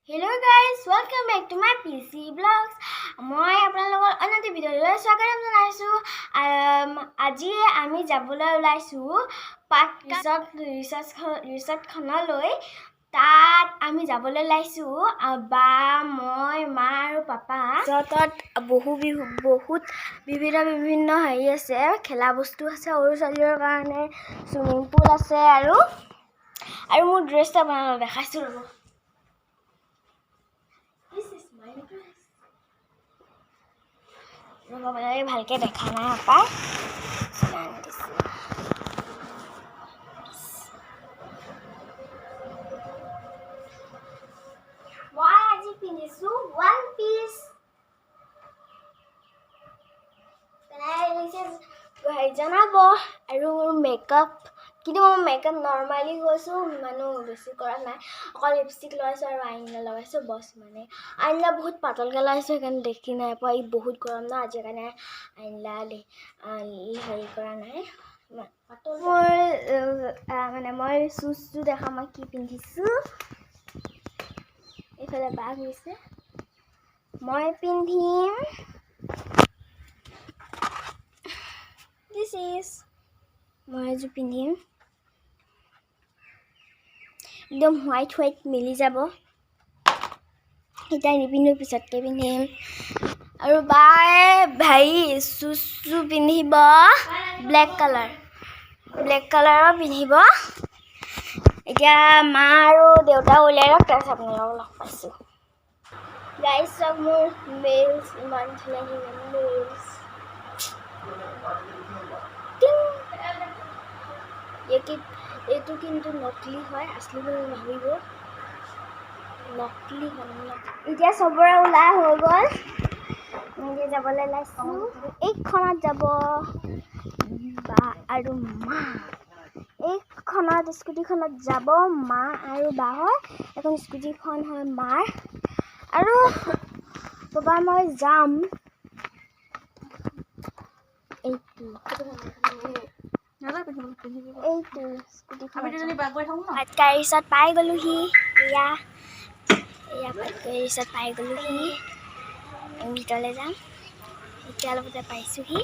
Hello guys, welcome back to my PC vlogs. মই আপোনালোকৰ অনতি ভিডিঅ'লৈ স্বাগতম জনাইছো। আজি আমি যাবলৈ ওলাইছো ৰিসৰ্ট খনলৈ। তাত আমি যাবলৈ ওলাইছো বা মই মা আৰু পাপা। ৰিসৰ্টত বহুত বিভিন্ন হেৰি আছে, খেলা বস্তু আছে, সৰু ছোৱালীৰ কাৰণে সুইমিং পুল আছে আৰু মোৰ ড্ৰেছটা আপোনালোকক দেখাইছো ৰ'ব। This is my dress. মই ভালকে দেখা নাই আপা। মই আজি পিন্ধিছো ওৱান পিস। জনাব আৰু মেকআপ, কিন্তু মই মেকআপ নৰ্মালি গৈছো, ইমানো বেছি কৰা নাই, অকল লিপষ্টিক লগাইছো আৰু আইনা লগাইছো বছ। মানে আইনা বহুত পাতলকৈ লগাইছো, সেইকাৰণে দেখি নাই পোৱা। ই বহুত গৰম ন, আজিৰ কাৰণে আইনা হেৰি কৰা নাই পাতল। মই চুজটো দেখা মই কি পিন্ধিছো। এইফালে বাঘ হৈছে, মই পিন্ধিম মই এযোৰ পিন্ধিম একদম হোৱাইট মিলি যাব। এতিয়া নিপিন্ধো, পিছতকৈ পিন্ধিম। আৰু বাই চুজটো পিন্ধিব ব্লেক কালাৰৰ পিন্ধিব। এতিয়া মা আৰু দেউতা উলিয়াই লওক, তাৰপিছত আপোনালোকক লগ পাইছোঁ। গাইজ চব মোৰ মেইলছ, ইমান ধুনীয়া মেইলছ। এইটো কিন্তু নকলি হয়, আছলি বুলি ভাবিব, নকলি হয়। এতিয়া চবৰে ওলাই হৈ গ'ল, নিজে যাবলৈ ওলাইছোঁ। এইখনত যাব বা আৰু মা, এইখনত স্কুটিখনত যাব মা আৰু বা হয়। এখন স্কুটিখন হয় মাৰ আৰু বাবা, মই যাম পাটকাই ৰিসৰ্ট পাই গ'লোহি। এয়া পাটকাই ৰিসৰ্ট পাই গ'লোহি। আমি ভিতৰলৈ যাম, এতিয়া অলপতে পাইছোঁহি।